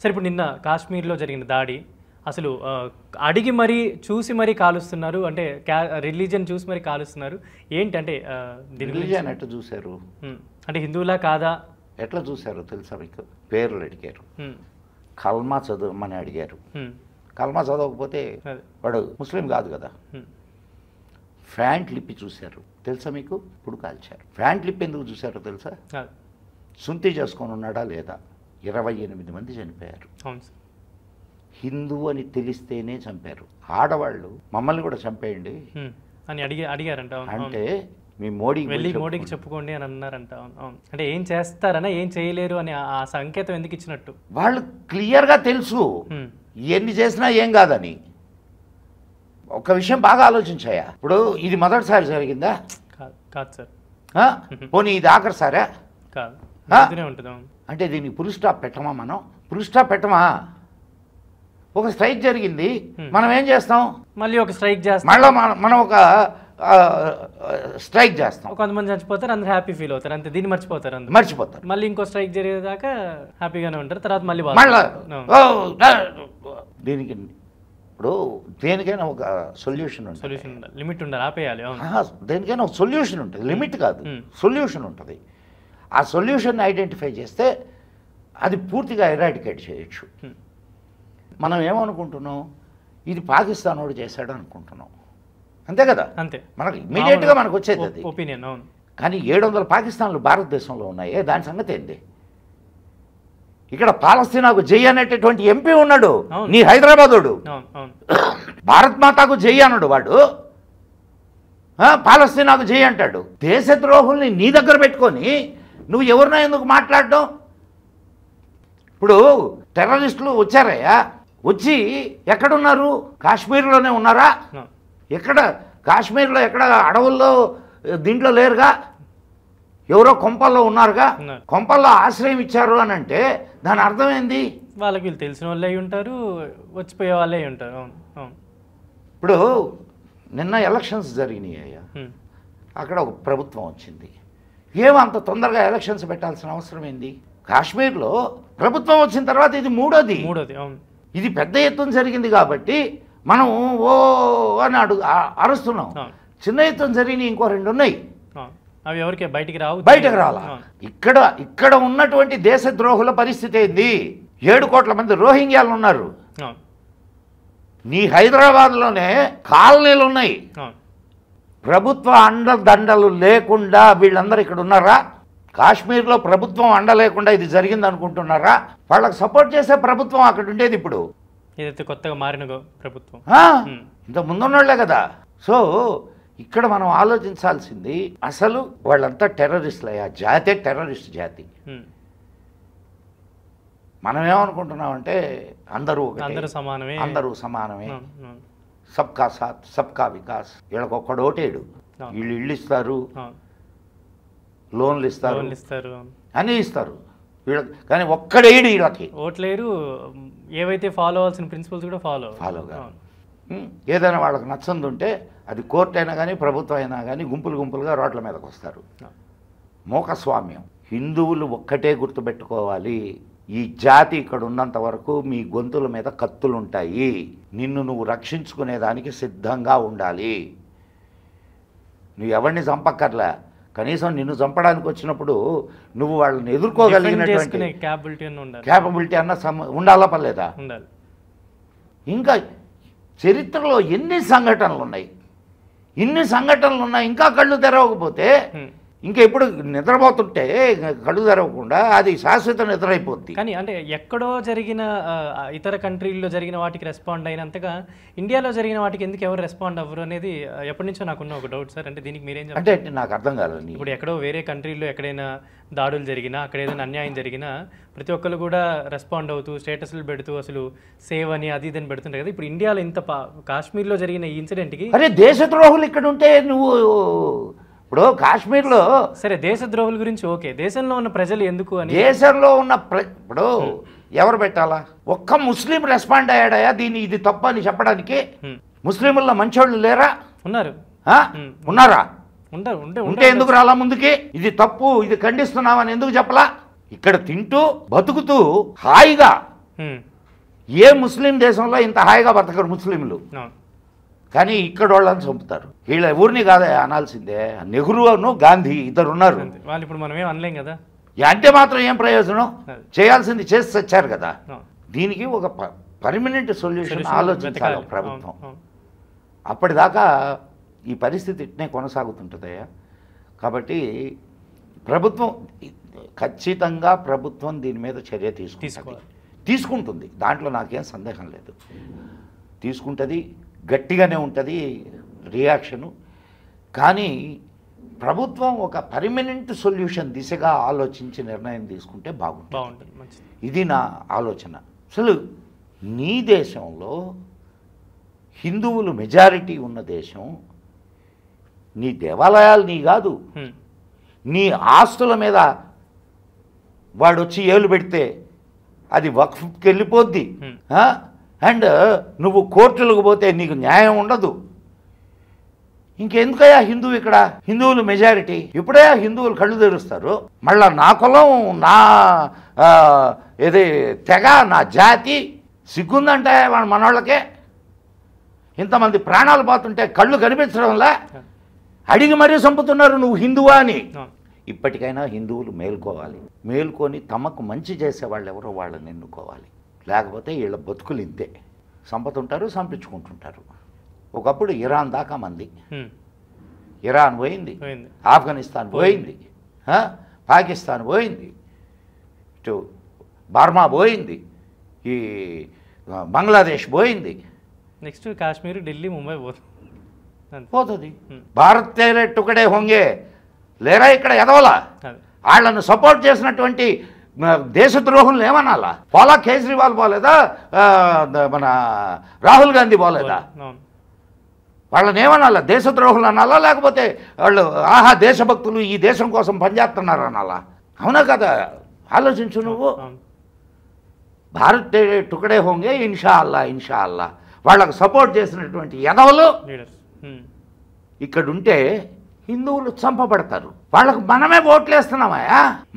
సరే ఇప్పుడు నిన్న కాశ్మీర్లో జరిగిన దాడి అసలు అడిగి మరీ చూసి మరీ కాలుస్తున్నారు, అంటే రిలీజియన్ చూసి మరీ కాలుస్తున్నారు. ఏంటి అంటే రిలీజియన్ ఎట్లా చూశారు, అంటే హిందువులా కాదా ఎట్లా చూశారు తెలుసా మీకు? పేర్లు అడిగారు, కల్మా చదవమని అడిగారు. కల్మా చదవకపోతే వాడు ముస్లిం కాదు కదా. ఫ్యాంట్ లిప్పి చూశారు తెలుసా మీకు? ఇప్పుడు కాల్చారు. ఫ్యాంట్ లిప్పి ఎందుకు చూశారో తెలుసా? సుంతి చేసుకొని ఉన్నాడా లేదా? 28 మంది చనిపోయారు. హిందూ అని తెలిస్తేనే చంపారు. ఆడవాళ్ళు మమ్మల్ని కూడా చంపేయండి అని అడిగారంట. అంటే మీ మోడీకి చెప్పుకోండి అని అన్నారంట. అంటే ఏం చేస్తారనా ఏం చేయలేరు అని ఆ సంకేతం ఎందుకు ఇచ్చినట్టు? వాళ్ళు క్లియర్గా తెలుసు ఎన్ని చేసినా ఏం కాదని. ఒక విషయం బాగా ఆలోచించాయా? ఇప్పుడు ఇది మొదటిసారి జరిగిందా? కాదు సార్. పోనీ ఇది ఆఖరిసారా? కాదు. అంటే దీనికి ఫుల్ స్టాప్ పెట్టమా? మనం ఫుల్ స్టాప్ పెట్టమా? ఒక స్ట్రైక్ జరిగింది, మనం ఏం చేస్తాం? మళ్ళీ ఒక స్ట్రైక్ చేస్తాం, మళ్ళీ మనం ఒక స్ట్రైక్ చేస్తాం. కొంతమంది చచ్చిపోతారు, అందరూ హ్యాపీ ఫీల్ అవుతారు, అంతే. దీన్ని మర్చిపోతారు. మళ్ళీ ఇంకో స్ట్రైక్ జరిగేదాకా హ్యాపీగానే ఉంటారు, తర్వాత మళ్ళీ దీనికి ఇప్పుడు దేనికైనా ఒక సొల్యూషన్ ఉంటుంది, లిమిట్ ఉండాలి, ఆపేయాలి. దేనికైనా ఒక సొల్యూషన్ ఉంటుంది, లిమిట్ కాదు, సొల్యూషన్ ఉంటుంది. ఆ సొల్యూషన్ ఐడెంటిఫై చేస్తే అది పూర్తిగా ఎరాడికేట్ చేయొచ్చు. మనం ఏమనుకుంటున్నాం? ఇది పాకిస్తాన్ వాడు చేశాడు అనుకుంటున్నాం, అంతే కదా? అంతే. మనకు ఇమీడియట్గా మనకు వచ్చేది అది ఒపీనియన్. అవును. కానీ 700 పాకిస్తాన్లు భారతదేశంలో ఉన్నాయి. దాని సంగతి ఏంది? ఇక్కడ పాలస్తీనాకు జై అనేటటువంటి ఎంపీ ఉన్నాడు, నీ హైదరాబాదోడు. భారత్ మాతాకు జై అన్నాడు వాడు, పాలస్తీనాకు జై అంటాడు. దేశద్రోహుల్ని నీ దగ్గర పెట్టుకొని నువ్వు ఎవరినో ఎందుకు మాట్లాడడం? ఇప్పుడు టెర్రరిస్టులు వచ్చారయ్యా, వచ్చి ఎక్కడున్నారు? కాశ్మీర్లోనే ఉన్నారా? ఎక్కడ? కాశ్మీర్లో ఎక్కడ? అడవుల్లో దీంట్లో లేరుగా, ఎవరో కొంపల్లో ఉన్నారుగా. కొంపల్లో ఆశ్రయం ఇచ్చారు అని అంటే దాని అర్థం ఏంది? వాళ్ళకి వీళ్ళు తెలిసిన వాళ్ళే ఉంటారు, వచ్చిపోయే వాళ్ళే ఉంటారు. ఇప్పుడు నిన్న ఎలక్షన్స్ జరిగినాయి అయ్యా, అక్కడ ఒక ప్రభుత్వం వచ్చింది. ఏమంత తొందరగా ఎలక్షన్స్ పెట్టాల్సిన అవసరం ఏంది? కాశ్మీర్లో ప్రభుత్వం వచ్చిన తర్వాత ఇది మూడోది. ఇది పెద్ద ఎత్తున జరిగింది కాబట్టి మనం ఓ అని అరుస్తున్నాం. చిన్న ఎత్తున జరిగిన ఇంకో 2 ఉన్నాయి, అవి ఎవరికి బయటికి రావాలా? ఇక్కడ ఉన్నటువంటి దేశద్రోహుల పరిస్థితి ఏంది? 7 కోట్ల మంది రోహింగ్యాలు ఉన్నారు. నీ హైదరాబాద్లోనే కాలనీలు ఉన్నాయి. ప్రభుత్వ అండదండలు లేకుండా వీళ్ళందరూ ఇక్కడ ఉన్నారా? కాశ్మీర్లో ప్రభుత్వం అండ లేకుండా ఇది జరిగింది అనుకుంటున్నారా? వాళ్ళకి సపోర్ట్ చేసే ప్రభుత్వం అక్కడ ఉండేది. ఇప్పుడు ఏదైతే కొత్తగా మారిన ప్రభుత్వం ఇంత ముందున్నోళ్లే కదా. సో ఇక్కడ మనం ఆలోచించాల్సింది, అసలు వాళ్ళంతా టెర్రరిస్టులయ్యా, జాతే టెర్రరిస్ట్ జాతి. మనం ఏమనుకుంటున్నామంటే అందరూ సమానమే, సబ్కా సాత్ సబ్కా వికాస్. వీళ్ళకి ఒక్కడు ఓటేడు, వీళ్ళు ఇళ్ళు ఇస్తారు, లోన్లు ఇస్తారు, అన్నీ ఇస్తారు వీళ్ళకి, కానీ ఒక్కడేడు వీళ్ళకి ఓట్లేరు. ఏవైతే ఫాలో అవ్వాల్సిన ప్రిన్సిపల్స్ కూడా ఫాలోగా. ఏదైనా వాళ్ళకి నచ్చంది ఉంటే అది కోర్టు అయినా కానీ ప్రభుత్వం అయినా కానీ గుంపులుగా రోడ్ల మీదకి వస్తారు. మోకస్వామ్యం. హిందువులు ఒక్కటే గుర్తుపెట్టుకోవాలి, ఈ జాతి ఇక్కడ ఉన్నంత వరకు మీ గొంతుల మీద కత్తులుంటాయి. నిన్ను నువ్వు రక్షించుకునేదానికి సిద్ధంగా ఉండాలి. నువ్వు ఎవరిని చంపక్కర్లే, కనీసం నిన్ను చంపడానికి వచ్చినప్పుడు నువ్వు వాళ్ళని ఎదుర్కోగలిగినటువంటి క్యాపబిలిటీ అన్న ఉండాలా పర్లేదా? ఇంకా చరిత్రలో ఎన్ని సంఘటనలు ఉన్నాయి, ఇంకా కళ్ళు తెరవకపోతే, ఇంకా ఎప్పుడు నిద్రపోతుంటే కళ్ళు తెరవకుండా అది శాశ్వత నిద్ర అయిపోద్ది. కానీ అంటే ఎక్కడో జరిగిన ఇతర కంట్రీల్లో జరిగిన వాటికి రెస్పాండ్ అయినంతగా ఇండియాలో జరిగిన వాటికి ఎందుకు ఎవరు రెస్పాండ్ అవ్వరు అనేది ఎప్పటి నుంచో నాకున్న ఒక డౌట్ సార్. అంటే దీనికి మీరేం అంటే నాకు అర్థం కాలేదు. ఇప్పుడు ఎక్కడో వేరే కంట్రీల్లో ఎక్కడైనా దాడులు జరిగినా, అక్కడ ఏదైనా అన్యాయం జరిగినా ప్రతి ఒక్కరు కూడా రెస్పాండ్ అవుతూ స్టేటస్లు పెడుతూ అసలు సేవ్ అని అది ఇదని పెడుతుంటారు కదా. ఇప్పుడు ఇండియాలో ఇంత కాశ్మీర్లో జరిగిన ఈ ఇన్సిడెంట్కి అరే దేశద్రోహులు ఇక్కడ ఉంటే నువ్వు ఇప్పుడు కాశ్మీర్లో సరే దేశద్రోహుల గురించి ఓకే, దేశంలో ఉన్న ప్రజలు ఎందుకు అని, దేశంలో ఉన్న ఇప్పుడు ఎవరు పెట్టాలా? ఒక్క ముస్లిం రెస్పాండ్ అయ్యాడయా దీన్ని ఇది తప్పు అని చెప్పడానికి? ముస్లింల్లో మంచోళ్ళు లేరా? ఉన్నారా? ఉంటే ఎందుకు రాలా ముందుకి? ఇది తప్పు, ఇది ఖండిస్తున్నామని ఎందుకు చెప్పలా? ఇక్కడ తింటూ బతుకుతూ హాయిగా ఏ ముస్లిం దేశంలో ఇంత హాయిగా బతకరు ముస్లింలు, కానీ ఇక్కడ వాళ్ళని చంపుతారు. వీళ్ళ ఎవరిని కాదా అనాల్సిందే, నెహ్రూను గాంధీ ఇద్దరు ఉన్నారు. వాళ్ళు ఇప్పుడు మనం ఏం అనలేం కదా, అంటే మాత్రం ఏం ప్రయోజనం, చేయాల్సింది చేసి వచ్చారు కదా. దీనికి ఒక పర్మనెంట్ సొల్యూషన్ ఆలోచించాలి ప్రభుత్వం. అప్పటిదాకా ఈ పరిస్థితి ఇట్నే కొనసాగుతుంటుందయ్యా. కాబట్టి ప్రభుత్వం ఖచ్చితంగా దీని మీద చర్య తీసుకుంటుంది, దాంట్లో నాకేం సందేహం లేదు. తీసుకుంటుంది, గట్టిగానే ఉంటుంది రియాక్షను. కానీ ప్రభుత్వం ఒక పర్మనెంట్ సొల్యూషన్ దిశగా ఆలోచించి నిర్ణయం తీసుకుంటే బాగుంటుంది. ఇది నా ఆలోచన. అసలు నీ దేశంలో హిందువులు మెజారిటీ ఉన్న దేశం, నీ దేవాలయాలు నీ కాదు, నీ ఆస్తుల మీద వాడు వచ్చి ఏలు పెడితే అది వక్ఫ్కి వెళ్ళిపోద్ది. అండ్ నువ్వు కోర్టులకు పోతే నీకు న్యాయం ఉండదు. ఇంకెందుకయ్యా ఇక్కడ హిందువులు మెజారిటీ? ఇప్పుడయ్యా హిందువులు కళ్ళు తెరుస్తారు. మళ్ళా నా కులం, నా ఏది తెగ, నా జాతి సిగ్గుందంటే మనోళ్ళకే. ఇంతమంది ప్రాణాలు పోతుంటే కళ్ళు కనిపించడంలా అడిగి మరీ చంపుతున్నారు నువ్వు హిందువా అని. ఇప్పటికైనా హిందువులు మేల్కొని తమకు మంచి చేసేవాళ్ళు ఎవరో వాళ్ళని ఎన్నుకోవాలి. లేకపోతే వీళ్ళ బతుకులు ఇంతే, చంపుతుంటారు, చంపించుకుంటుంటారు. ఒకప్పుడు ఇరాన్ దాకా మంది, ఇరాన్ పోయింది, ఆఫ్ఘనిస్తాన్ పోయింది, పాకిస్తాన్ పోయింది, ఇటు బర్మా పోయింది, ఈ బంగ్లాదేశ్ పోయింది, నెక్స్ట్ కాశ్మీర్, ఢిల్లీ, ముంబై పోతుంది. భారత్ తేరే టుకడే హోంగే లేరా ఇక్కడ ఎదవలా? వాళ్ళను సపోర్ట్ చేసినటువంటి దేశద్రోహులను ఏమనాలా? పోలా కేజ్రీవాల్ పోలేదా, మన రాహుల్ గాంధీ పోలేదా? వాళ్ళని ఏమనాలా? దేశద్రోహులు అనాలా, లేకపోతే వాళ్ళు ఆహా దేశభక్తులు ఈ దేశం కోసం పనిచేస్తున్నారు అనాలా? అవునా కదా? ఆలోచించు నువ్వు. భారత్ టుకడే హోంగే ఇన్షా అల్లా వాళ్ళకు సపోర్ట్ చేసినటువంటి ఎదవలు ఇక్కడుంటే హిందువులు చంపబడతారు. వాళ్ళకు మనమే ఓట్లేస్తున్నామా,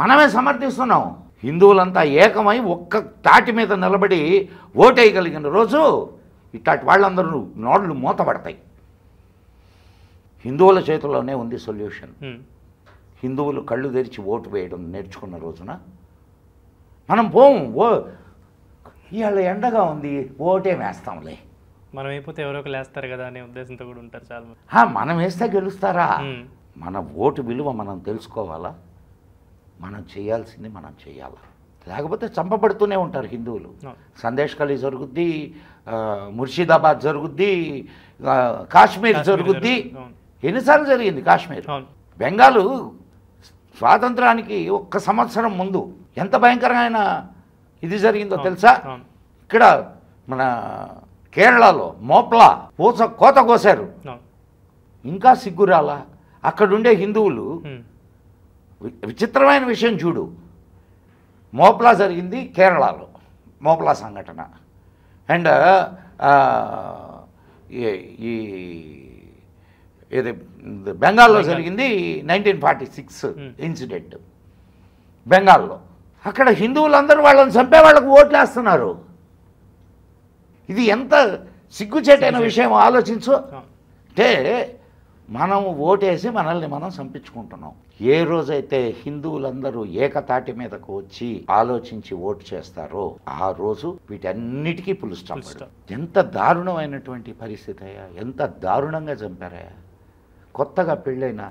మనమే సమర్థిస్తున్నాం. హిందువులంతా ఏకమై ఒక్క తాటి మీద నిలబడి ఓటేయగలిగిన రోజు ఇట్లాంటి వాళ్ళందరూ నోళ్ళు మూతపడతాయి. హిందువుల చేతుల్లోనే ఉంది సొల్యూషన్. హిందువులు కళ్ళు తెరిచి ఓటు వేయడం నేర్చుకున్న రోజున మనం ఇవాళ ఎండగా ఉంది ఓటే వేస్తాంలే, మనం అయిపోతే ఎవరో ఒకరు వేస్తారు కదా అనే ఉద్దేశంతో కూడా ఉంటారు చాలా. మనం వేస్తే గెలుస్తారా? మన ఓటు విలువ మనం తెలుసుకోవాలా, మనం చేయాల్సింది మనం చేయాలా, లేకపోతే చంపబడుతూనే ఉంటారు హిందువులు. సందేశ్ ఖలీ జరుగుద్ది, ముర్షిదాబాద్ జరుగుద్ది, కాశ్మీర్ జరుగుద్ది. ఎన్నిసార్లు జరిగింది కాశ్మీర్? బెంగాలు స్వాతంత్రానికి 1 సంవత్సరం ముందు ఎంత భయంకరమైన ఇది జరిగిందో తెలుసా? ఇక్కడ మన కేరళలో మోప్లా కోత కోసారు. ఇంకా సిగ్గురాలా? అక్కడుండే హిందువులు, విచిత్రమైన విషయం చూడు, మోప్లా జరిగింది కేరళలో, మోప్లా సంఘటన. అండ్ ఈ ఇది బెంగాల్లో జరిగింది 1946 ఇన్సిడెంట్ బెంగాల్లో. అక్కడ హిందువులందరూ వాళ్ళని చంపే వాళ్ళకు ఓట్లేస్తున్నారు. ఇది ఎంత సిగ్గుచేటైన విషయం ఆలోచించు. అంటే మనం ఓటేసి మనల్ని మనం చంపించుకుంటున్నాం. ఏ రోజైతే హిందువులందరూ ఏకతాటి మీదకు వచ్చి ఆలోచించి ఓటు చేస్తారో ఆ రోజు వీటన్నిటికీ పులు స్టాప్. ఎంత దారుణమైనటువంటి పరిస్థితి అయ్యా, ఎంత దారుణంగా చంపారయ్యా. కొత్తగా పెళ్ళైన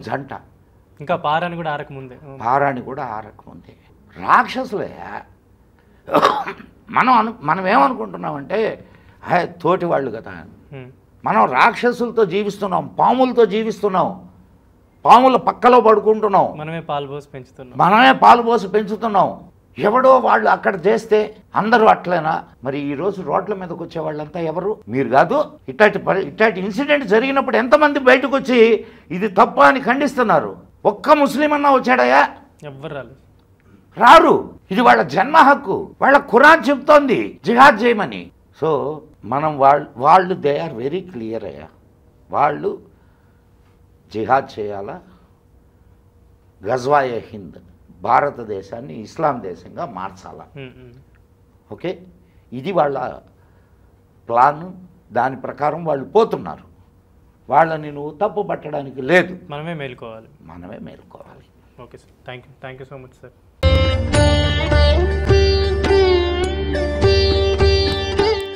జంట, ఇంకా పారాని కూడా ఆరకముందే రాక్షసులయ్యా. మనం ఏమనుకుంటున్నామంటే తోటి వాళ్ళు కదా, మనం రాక్షసులతో జీవిస్తున్నాం, పాములతో జీవిస్తున్నాం, పాముల పక్కలో పడుకుంటున్నాం, మనమే పాలు పోసి పెంచుతున్నాం. ఎవడో వాళ్ళు అక్కడ చేస్తే అందరూ అట్లేనా? మరి ఈరోజు రోడ్ల మీదకి వచ్చే వాళ్ళంతా ఎవరు? మీరు కాదు. ఇట్లాంటి ఇన్సిడెంట్ జరిగినప్పుడు ఎంతమంది బయటకు వచ్చి ఇది తప్ప అని ఖండిస్తున్నారు? ఒక్క ముస్లిం అన్నా వచ్చాడయా? ఎవ్వరు రారు. ఇది వాళ్ళ జన్మ హక్కు. వాళ్ళ ఖురాన్ చెప్తోంది జిహాద్ చేయమని. సో మనం వాళ్ళు దే ఆర్ వెరీ క్లియర్ అయ్యా. వాళ్ళు జిహాద్ చేయాలా, గజ్వాయే హింద్ భారతదేశాన్ని ఇస్లాం దేశంగా మార్చాల. ఓకే, ఇది వాళ్ళ ప్లాన్. దాని ప్రకారం వాళ్ళు పోతున్నారు. వాళ్ళని నువ్వు తప్పు పట్టడానికి లేదు. మనమే మేలుకోవాలి. మనమే మేలుకోవాలి. Okay sir, thank you so much sir.